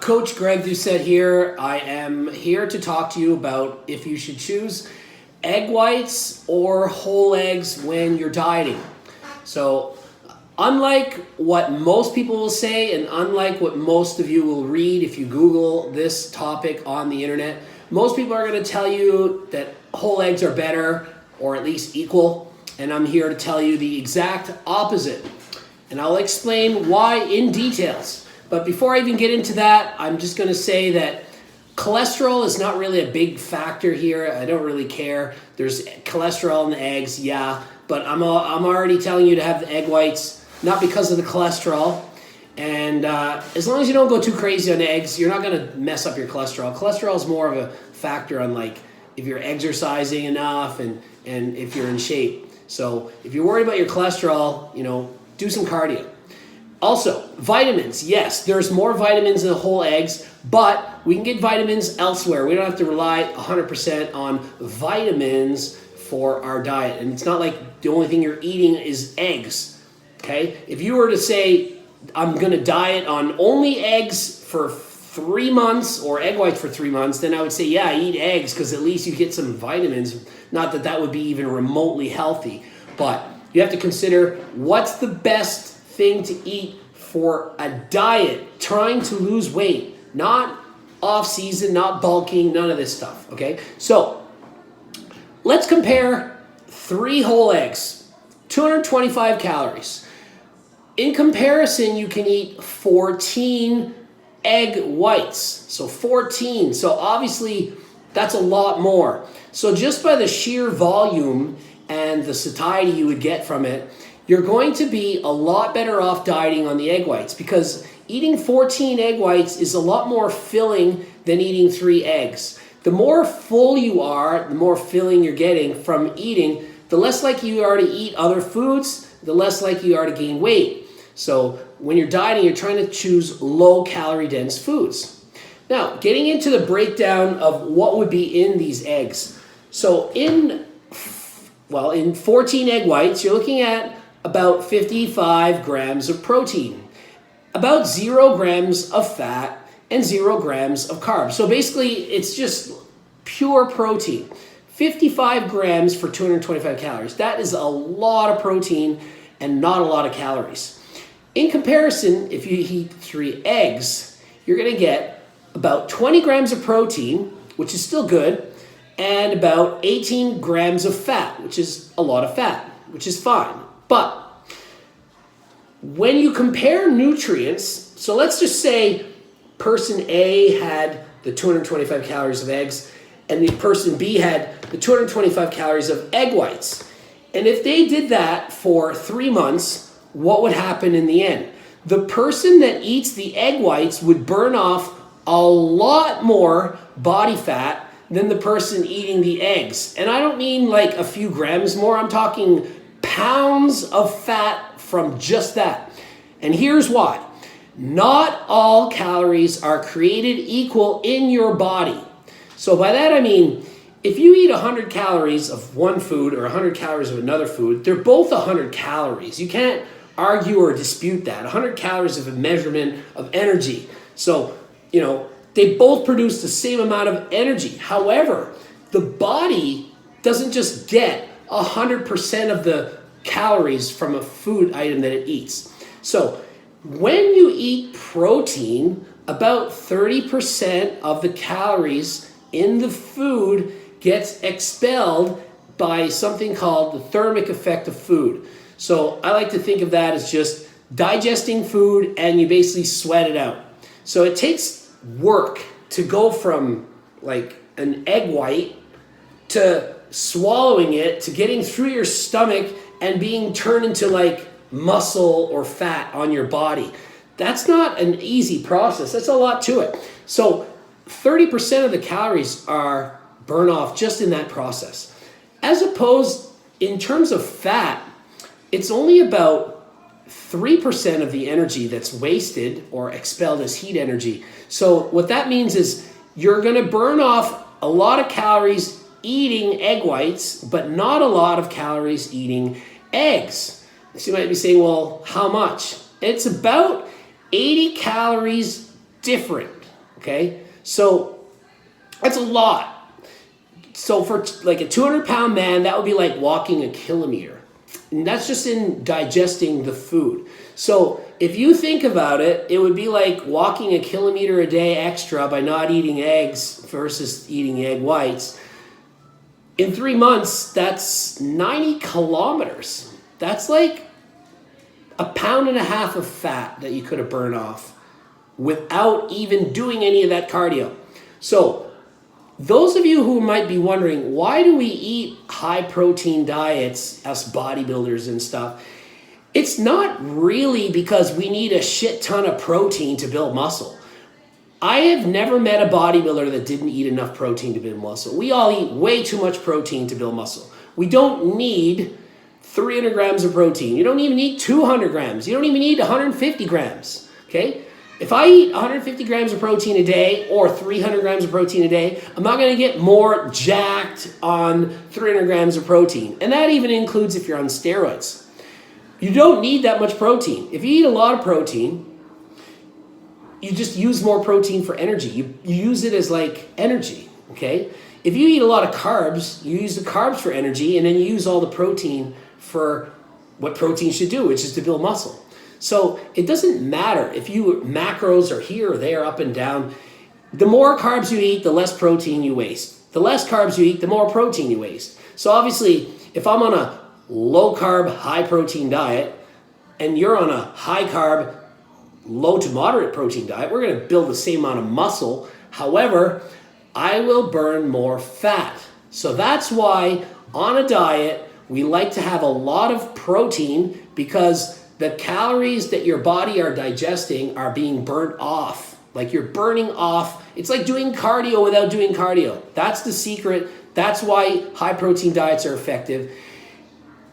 Coach Greg Doucette here. I am here to talk to you about if you should choose egg whites or whole eggs when you're dieting. So, unlike what most people will say and unlike what most of you will read if you Google this topic on the internet, most people are going to tell you that whole eggs are better or at least equal, and I'm here to tell you the exact opposite. And I'll explain why in details. But before I even get into that, I'm just going to say that cholesterol is not really a big factor here. I don't really care. There's cholesterol in the eggs, yeah, but I'm already telling you to have the egg whites, not because of the cholesterol. And as long as you don't go too crazy on eggs, you're not going to mess up your cholesterol. Cholesterol is more of a factor on like if you're exercising enough and if you're in shape. So if you're worried about your cholesterol, do some cardio. Also, vitamins. Yes, there's more vitamins in the whole eggs, but we can get vitamins elsewhere. We don't have to rely 100% on vitamins for our diet. And it's not like the only thing you're eating is eggs, okay? If you were to say, I'm going to diet on only eggs for 3 months or egg whites for 3 months, then I would say, yeah, eat eggs because at least you get some vitamins. Not that that would be even remotely healthy, but you have to consider what's the best thing to eat for a diet, trying to lose weight, not off season, not bulking, none of this stuff, okay? So let's compare 3 whole eggs, 225 calories. In comparison, you can eat 14 egg whites, so 14. So obviously that's a lot more. So just by the sheer volume and the satiety you would get from it, you're going to be a lot better off dieting on the egg whites because eating 14 egg whites is a lot more filling than eating 3 eggs. The more full you are, the more filling you're getting from eating, the less likely you are to eat other foods, the less likely you are to gain weight. So when you're dieting, you're trying to choose low calorie dense foods. Now, getting into the breakdown of what would be in these eggs. So in 14 egg whites, you're looking at about 55 grams of protein, about 0 grams of fat, and 0 grams of carbs. So basically, it's just pure protein. 55 grams for 225 calories. That is a lot of protein and not a lot of calories. In comparison, if you eat 3 eggs, you're going to get about 20 grams of protein, which is still good, and about 18 grams of fat, which is a lot of fat, which is fine. But when you compare nutrients, so let's just say person A had the 225 calories of eggs and the person B had the 225 calories of egg whites. And if they did that for 3 months, what would happen in the end? The person that eats the egg whites would burn off a lot more body fat than the person eating the eggs. And I don't mean like a few grams more, I'm talking pounds of fat from just that. And here's why. Not all calories are created equal in your body. So by that I mean, if you eat 100 calories of one food or 100 calories of another food, they're both 100 calories. You can't argue or dispute that. 100 calories of a measurement of energy. So, they both produce the same amount of energy. However, the body doesn't just get 100% of the calories from a food item that it eats. So when you eat protein, about 30% of the calories in the food gets expelled by something called the thermic effect of food. So I like to think of that as just digesting food and you basically sweat it out. So it takes work to go from like an egg white to swallowing it to getting through your stomach and being turned into like muscle or fat on your body. That's not an easy process. That's a lot to it. So 30% of the calories are burn off just in that process. As opposed, in terms of fat, it's only about 3% of the energy that's wasted or expelled as heat energy. So what that means is you're going to burn off a lot of calories eating egg whites, but not a lot of calories eating eggs. So you might be saying, well, how much? It's about 80 calories different, Okay? So that's a lot. So for like a 200-pound man, that would be like walking a kilometer. And that's just in digesting the food. So if you think about it, it would be like walking a kilometer a day extra by not eating eggs versus eating egg whites. In 3 months, that's 90 kilometers. That's like 1.5 pounds of fat that you could have burned off without even doing any of that cardio. So those of you who might be wondering, why do we eat high protein diets as bodybuilders and stuff? It's not really because we need a shit ton of protein to build muscle. I have never met a bodybuilder that didn't eat enough protein to build muscle. We all eat way too much protein to build muscle. We don't need 300 grams of protein. You don't even need 200 grams. You don't even need 150 grams, okay? If I eat 150 grams of protein a day or 300 grams of protein a day, I'm not gonna get more jacked on 300 grams of protein. And that even includes if you're on steroids. You don't need that much protein. If you eat a lot of protein, you just use more protein for energy. You use it as like energy, okay? If you eat a lot of carbs, you use the carbs for energy, and then you use all the protein for what protein should do, which is to build muscle. So it doesn't matter if your macros are here or there, up and down. The more carbs you eat, the less protein you waste. The less carbs you eat, the more protein you waste. So obviously, if I'm on a low carb, high protein diet, and you're on a high carb, low to moderate protein diet, we're going to build the same amount of muscle. However, I will burn more fat. So that's why on a diet, we like to have a lot of protein, because the calories that your body are digesting are being burnt off. Like you're burning off. It's like doing cardio without doing cardio. That's the secret. That's why high protein diets are effective.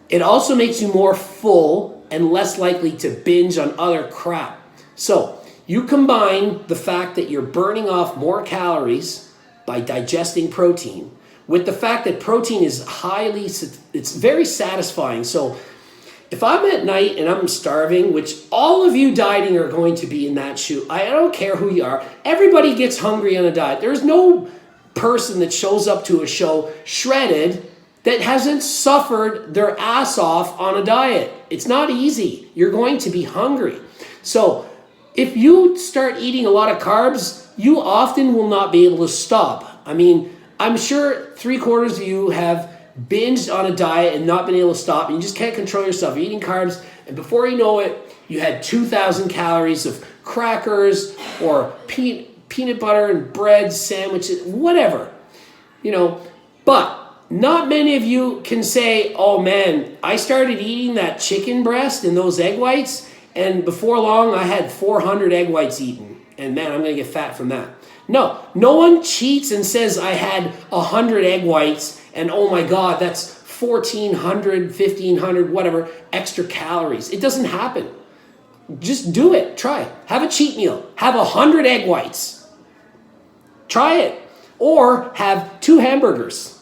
It also makes you more full and less likely to binge on other crap. So you combine the fact that you're burning off more calories by digesting protein with the fact that protein is it's very satisfying. So if I'm at night and I'm starving, which all of you dieting are going to be in that shoe, I don't care who you are, everybody gets hungry on a diet. There's no person that shows up to a show shredded that hasn't suffered their ass off on a diet. It's not easy. You're going to be hungry. So if you start eating a lot of carbs, you often will not be able to stop. I mean, I'm sure 3/4 of you have binged on a diet and not been able to stop. And you just can't control yourself. You're eating carbs, and before you know it, you had 2,000 calories of crackers or peanut butter and bread sandwiches, whatever, But not many of you can say, oh man, I started eating that chicken breast and those egg whites, and before long I had 400 egg whites eaten, and man, I'm going to get fat from that. No one cheats and says I had 100 egg whites and oh my God, that's 1,400, 1,500, whatever, extra calories. It doesn't happen. Just do it. Try it. Have a cheat meal. Have 100 egg whites. Try it. Or have 2 hamburgers.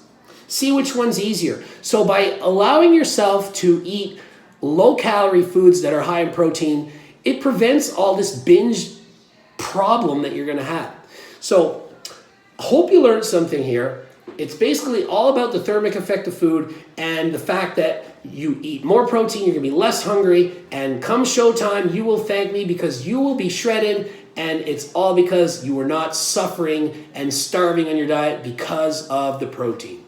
See which one's easier. So by allowing yourself to eat low-calorie foods that are high in protein, it prevents all this binge problem that you're going to have. So I hope you learned something here. It's basically all about the thermic effect of food and the fact that you eat more protein, you're going to be less hungry, and come showtime, you will thank me because you will be shredded, and it's all because you were not suffering and starving on your diet because of the protein.